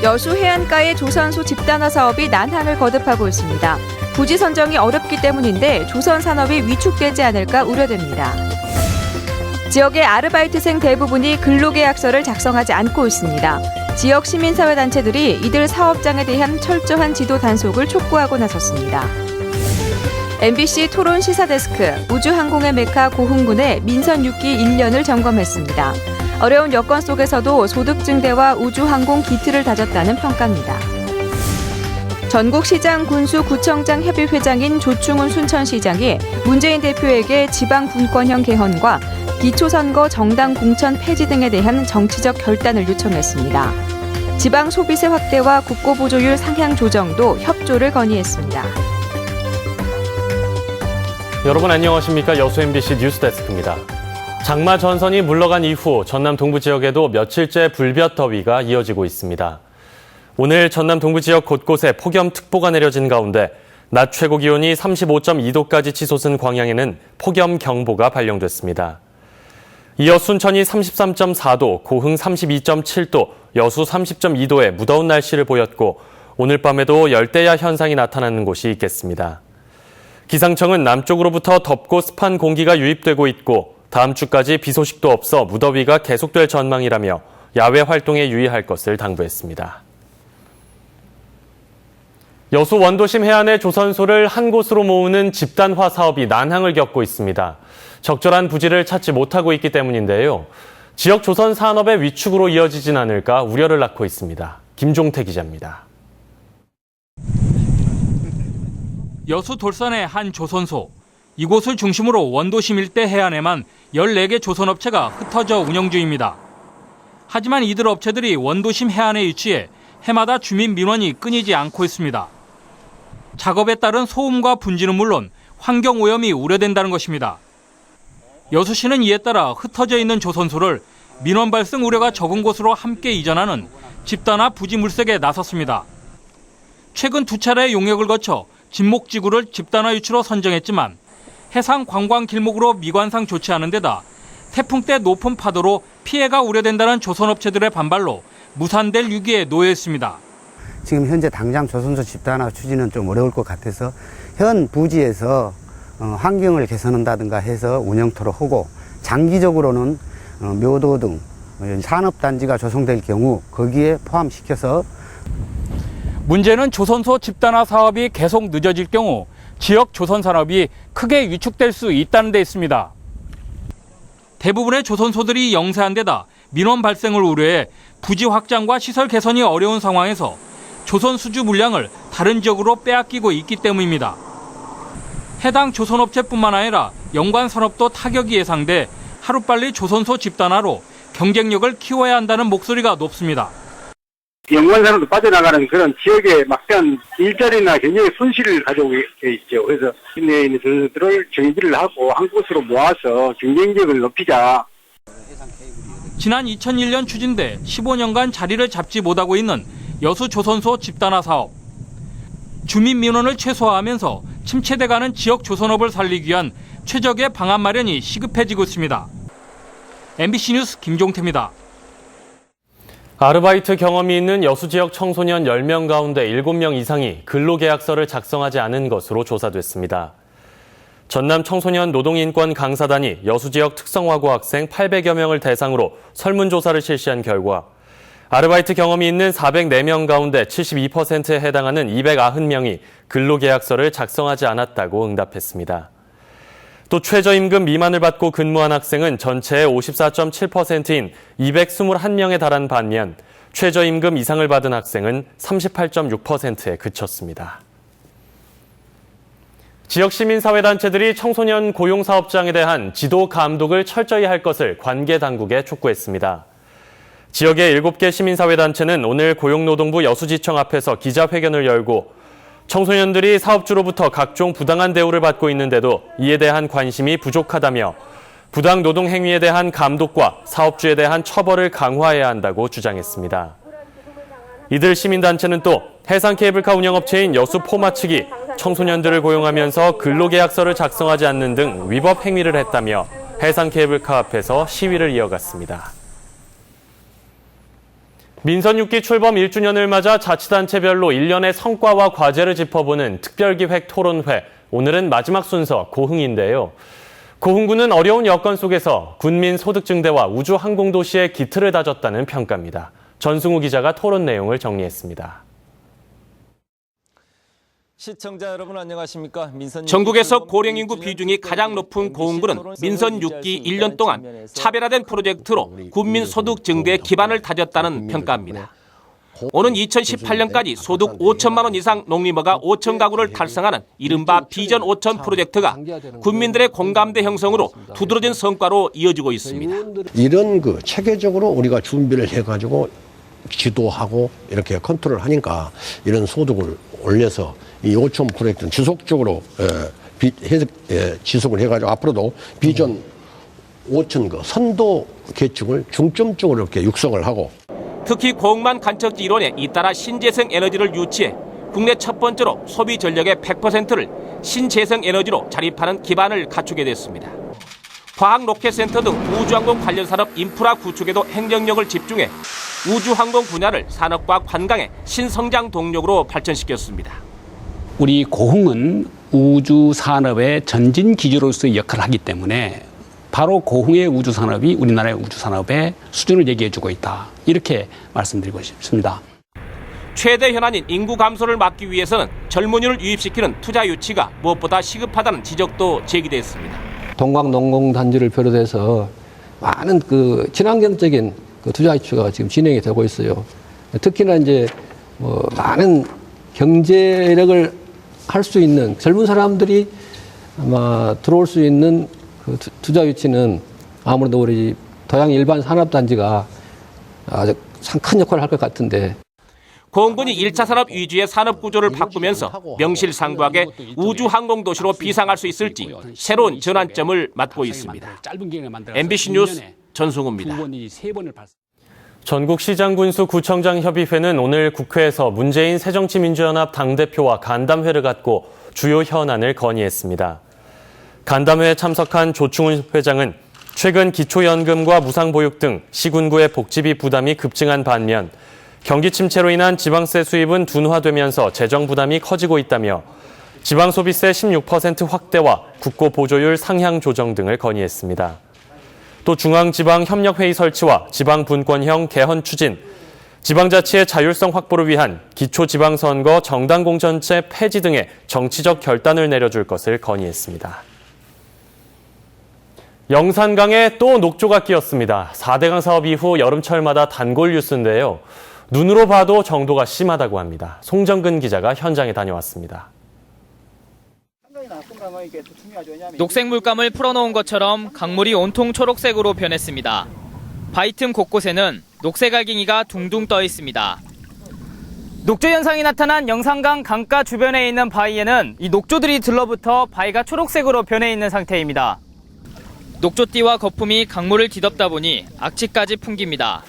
여수 해안가의 조선소 집단화 사업이 난항을 거듭하고 있습니다. 부지 선정이 어렵기 때문인데 조선 산업이 위축되지 않을까 우려됩니다. 지역의 아르바이트생 대부분이 근로계약서를 작성하지 않고 있습니다. 지역 시민사회단체들이 이들 사업장에 대한 철저한 지도 단속을 촉구하고 나섰습니다. MBC 토론 시사데스크, 우주항공의 메카 고흥군의 민선 6기 1년을 점검했습니다. 어려운 여건 속에서도 소득 증대와 우주항공 기틀을 다졌다는 평가입니다. 전국시장 군수구청장 협의회장인 조충훈 순천시장이 문재인 대표에게 지방분권형 개헌과 기초선거 정당 공천 폐지 등에 대한 정치적 결단을 요청했습니다. 지방 소비세 확대와 국고보조율 상향 조정도 협조를 건의했습니다. 여러분 안녕하십니까? 여수 MBC 뉴스데스크입니다. 장마 전선이 물러간 이후 전남 동부 지역에도 며칠째 불볕 더위가 이어지고 있습니다. 오늘 전남 동부 지역 곳곳에 폭염특보가 내려진 가운데 낮 최고 기온이 35.2도까지 치솟은 광양에는 폭염경보가 발령됐습니다. 이어 순천이 33.4도, 고흥 32.7도, 여수 30.2도의 무더운 날씨를 보였고 오늘 밤에도 열대야 현상이 나타나는 곳이 있겠습니다. 기상청은 남쪽으로부터 덥고 습한 공기가 유입되고 있고 다음 주까지 비 소식도 없어 무더위가 계속될 전망이라며 야외 활동에 유의할 것을 당부했습니다. 여수 원도심 해안의 조선소를 한 곳으로 모으는 집단화 사업이 난항을 겪고 있습니다. 적절한 부지를 찾지 못하고 있기 때문인데요. 지역 조선 산업의 위축으로 이어지진 않을까 우려를 낳고 있습니다. 김종태 기자입니다. 여수 돌산의 한 조선소. 이곳을 중심으로 원도심 일대 해안에만 14개 조선업체가 흩어져 운영 중입니다. 하지만 이들 업체들이 원도심 해안에 위치해 해마다 주민 민원이 끊이지 않고 있습니다. 작업에 따른 소음과 분지는 물론 환경오염이 우려된다는 것입니다. 여수시는 이에 따라 흩어져 있는 조선소를 민원 발생 우려가 적은 곳으로 함께 이전하는 집단화 부지 물색에 나섰습니다. 최근 2차례의 용역을 거쳐 진목지구를 집단화 유치로 선정했지만 해상 관광 길목으로 미관상 좋지 않은 데다 태풍 때 높은 파도로 피해가 우려된다는 조선업체들의 반발로 무산될 위기에 놓여 있습니다. 지금 현재 당장 조선소 집단화 추진은 좀 어려울 것 같아서 현 부지에서 환경을 개선한다든가 해서 운영토록 하고 장기적으로는 묘도 등 산업단지가 조성될 경우 거기에 포함시켜서 문제는 조선소 집단화 사업이 계속 늦어질 경우 지역 조선산업이 크게 위축될 수 있다는 데 있습니다. 대부분의 조선소들이 영세한 데다 민원 발생을 우려해 부지 확장과 시설 개선이 어려운 상황에서 조선 수주 물량을 다른 지역으로 빼앗기고 있기 때문입니다. 해당 조선업체뿐만 아니라 연관 산업도 타격이 예상돼 하루빨리 조선소 집단화로 경쟁력을 키워야 한다는 목소리가 높습니다. 연관산업도 빠져나가는 그런 지역의 막대한 일자리나 경제의 손실을 가져오게 있죠. 그래서 시내에 있는 조선소들을 정비를 하고 한 곳으로 모아서 경쟁력을 높이자. 지난 2001년 추진돼 15년간 자리를 잡지 못하고 있는 여수 조선소 집단화 사업. 주민 민원을 최소화하면서 침체돼가는 지역 조선업을 살리기 위한 최적의 방안 마련이 시급해지고 있습니다. MBC 뉴스 김종태입니다. 아르바이트 경험이 있는 여수 지역 청소년 10명 가운데 7명 이상이 근로계약서를 작성하지 않은 것으로 조사됐습니다. 전남 청소년 노동인권 강사단이 여수 지역 특성화고 학생 800여 명을 대상으로 설문조사를 실시한 결과 아르바이트 경험이 있는 404명 가운데 72%에 해당하는 290명이 근로계약서를 작성하지 않았다고 응답했습니다. 또 최저임금 미만을 받고 근무한 학생은 전체의 54.7%인 221명에 달한 반면 최저임금 이상을 받은 학생은 38.6%에 그쳤습니다. 지역 시민사회단체들이 청소년 고용사업장에 대한 지도 감독을 철저히 할 것을 관계당국에 촉구했습니다. 지역의 7개 시민사회단체는 오늘 고용노동부 여수지청 앞에서 기자회견을 열고 청소년들이 사업주로부터 각종 부당한 대우를 받고 있는데도 이에 대한 관심이 부족하다며 부당 노동 행위에 대한 감독과 사업주에 대한 처벌을 강화해야 한다고 주장했습니다. 이들 시민단체는 또 해상케이블카 운영업체인 여수포마 측이 청소년들을 고용하면서 근로계약서를 작성하지 않는 등 위법 행위를 했다며 해상케이블카 앞에서 시위를 이어갔습니다. 민선 6기 출범 1주년을 맞아 자치단체별로 1년의 성과와 과제를 짚어보는 특별기획 토론회. 오늘은 마지막 순서 고흥인데요. 고흥군은 어려운 여건 속에서 군민 소득 증대와 우주 항공도시의 기틀을 다졌다는 평가입니다. 전승우 기자가 토론 내용을 정리했습니다. 시청자 여러분 안녕하십니까? 전국에서 고령 인구 비중이 가장 높은 고흥군은 민선 6기 1년 동안 차별화된 프로젝트로 군민 소득 증대에 기반을 다졌다는 평가입니다. 오는 2018년까지 소득 5천만 원 이상 농림어가 5천 가구를 달성하는 이른바 비전 5천 프로젝트가 군민들의 공감대 형성으로 두드러진 성과로 이어지고 있습니다. 이런 체계적으로 우리가 준비를 해가지고 지도하고 이렇게 컨트롤 하니까 이런 소득을 올려서 이 5천 프로젝트는 지속적으로 지속을 해가지고 앞으로도 비전 5천 선도 계층을 중점적으로 이렇게 육성을 하고 특히 고흥만 간척지 일원에 잇따라 신재생 에너지를 유치해 국내 첫 번째로 소비 전력의 100%를 신재생 에너지로 자립하는 기반을 갖추게 됐습니다. 과학로켓센터 등 우주항공 관련 산업 인프라 구축에도 행정력을 집중해 우주항공 분야를 산업과 관광의 신성장 동력으로 발전시켰습니다. 우리 고흥은 우주산업의 전진 기지로서의 역할을 하기 때문에 바로 고흥의 우주산업이 우리나라의 우주산업의 수준을 얘기해주고 있다. 이렇게 말씀드리고 싶습니다. 최대 현안인 인구 감소를 막기 위해서는 젊은이를 유입시키는 투자 유치가 무엇보다 시급하다는 지적도 제기됐습니다. 동광농공단지를 비롯해서 많은 친환경적인 투자 유치가 지금 진행이 되고 있어요. 특히나 이제 많은 경제력을 할 수 있는 젊은 사람들이 아마 들어올 수 있는 투자 유치는 아무래도 우리 도양 일반 산업단지가 아주 큰 역할을 할 것 같은데. 고흥군이 1차 산업 위주의 산업 구조를 바꾸면서 명실상부하게 우주항공도시로 비상할 수 있을지 새로운 전환점을 맞고 있습니다. MBC 뉴스 전승우입니다. 전국시장군수구청장협의회는 오늘 국회에서 문재인 새정치민주연합 당대표와 간담회를 갖고 주요 현안을 건의했습니다. 간담회에 참석한 조충훈 회장은 최근 기초연금과 무상보육 등 시군구의 복지비 부담이 급증한 반면 경기 침체로 인한 지방세 수입은 둔화되면서 재정 부담이 커지고 있다며 지방소비세 16% 확대와 국고 보조율 상향 조정 등을 건의했습니다. 또 중앙지방협력회의 설치와 지방분권형 개헌 추진, 지방자치의 자율성 확보를 위한 기초지방선거 정당공천제 폐지 등의 정치적 결단을 내려줄 것을 건의했습니다. 영산강에 또 녹조가 끼었습니다. 4대강 사업 이후 여름철마다 단골 뉴스인데요. 눈으로 봐도 정도가 심하다고 합니다. 송정근 기자가 현장에 다녀왔습니다. 녹색 물감을 풀어놓은 것처럼 강물이 온통 초록색으로 변했습니다. 바위 틈 곳곳에는 녹색 알갱이가 둥둥 떠 있습니다. 녹조 현상이 나타난 영산강 강가 주변에 있는 바위에는 이 녹조들이 들러붙어 바위가 초록색으로 변해 있는 상태입니다. 녹조띠와 거품이 강물을 뒤덮다 보니 악취까지 풍깁니다.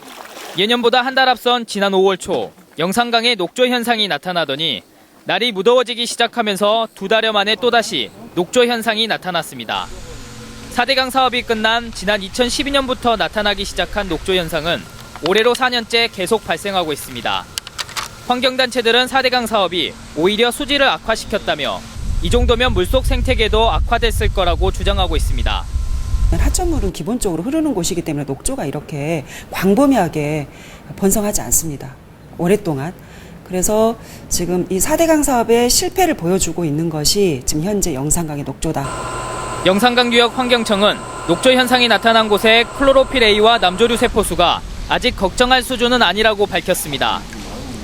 예년보다 한 달 앞선 지난 5월 초 영산강에 녹조 현상이 나타나더니 날이 무더워지기 시작하면서 2달여 만에 또다시 녹조 현상이 나타났습니다. 4대강 사업이 끝난 지난 2012년부터 나타나기 시작한 녹조 현상은 올해로 4년째 계속 발생하고 있습니다. 환경단체들은 4대강 사업이 오히려 수질을 악화시켰다며 이 정도면 물속 생태계도 악화됐을 거라고 주장하고 있습니다. 하천물은 기본적으로 흐르는 곳이기 때문에 녹조가 이렇게 광범위하게 번성하지 않습니다. 오랫동안. 그래서 지금 이 4대강 사업의 실패를 보여주고 있는 것이 지금 현재 영산강의 녹조다. 영산강유역환경청은 녹조 현상이 나타난 곳의 클로로필 A와 남조류 세포수가 아직 걱정할 수준은 아니라고 밝혔습니다.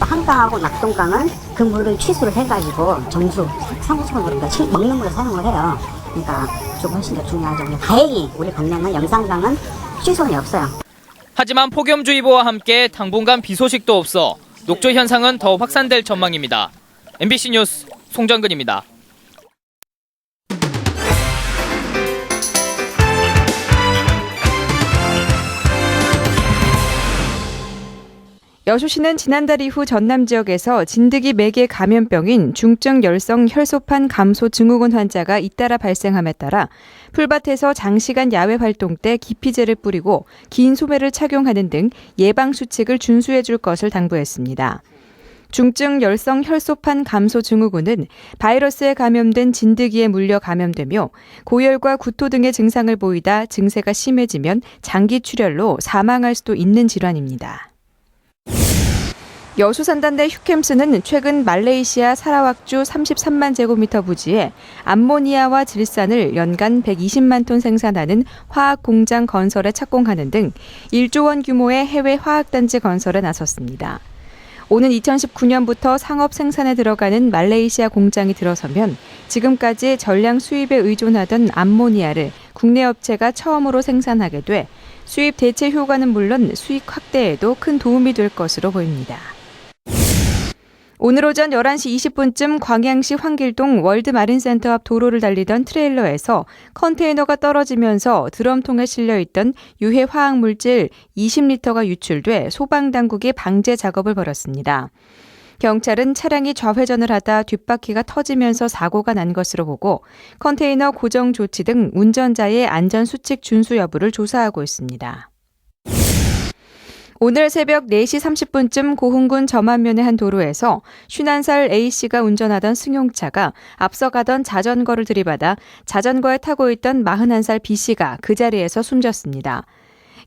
한강하고 낙동강은 그 물을 취수를 해가지고 정수, 상수성으로 먹는 물을 사용을 해요. 그러니까 좀 훨씬 더 중요하죠. 다행히 우리 강량은 영산강은 취수원이 없어요. 하지만 폭염주의보와 함께 당분간 비 소식도 없어 녹조 현상은 더 확산될 전망입니다. MBC 뉴스 송정근입니다. 여수시는 지난달 이후 전남 지역에서 진드기 매개 감염병인 중증 열성 혈소판 감소 증후군 환자가 잇따라 발생함에 따라 풀밭에서 장시간 야외 활동 때 기피제를 뿌리고 긴 소매를 착용하는 등 예방 수칙을 준수해 줄 것을 당부했습니다. 중증 열성 혈소판 감소 증후군은 바이러스에 감염된 진드기에 물려 감염되며 고열과 구토 등의 증상을 보이다 증세가 심해지면 장기 출혈로 사망할 수도 있는 질환입니다. 여수 산단대 휴캠스는 최근 말레이시아 사라왁주 33만 제곱미터 부지에 암모니아와 질산을 연간 120만 톤 생산하는 화학 공장 건설에 착공하는 등 1조 원 규모의 해외 화학단지 건설에 나섰습니다. 오는 2019년부터 상업 생산에 들어가는 말레이시아 공장이 들어서면 지금까지 전량 수입에 의존하던 암모니아를 국내 업체가 처음으로 생산하게 돼 수입 대체 효과는 물론 수익 확대에도 큰 도움이 될 것으로 보입니다. 오늘 오전 11시 20분쯤 광양시 황길동 월드마린센터 앞 도로를 달리던 트레일러에서 컨테이너가 떨어지면서 드럼통에 실려있던 유해 화학물질 20리터가 유출돼 소방당국이 방제 작업을 벌였습니다. 경찰은 차량이 좌회전을 하다 뒷바퀴가 터지면서 사고가 난 것으로 보고 컨테이너 고정 조치 등 운전자의 안전수칙 준수 여부를 조사하고 있습니다. 오늘 새벽 4시 30분쯤 고흥군 점안면의 한 도로에서 51살 A씨가 운전하던 승용차가 앞서 가던 자전거를 들이받아 자전거에 타고 있던 41살 B씨가 그 자리에서 숨졌습니다.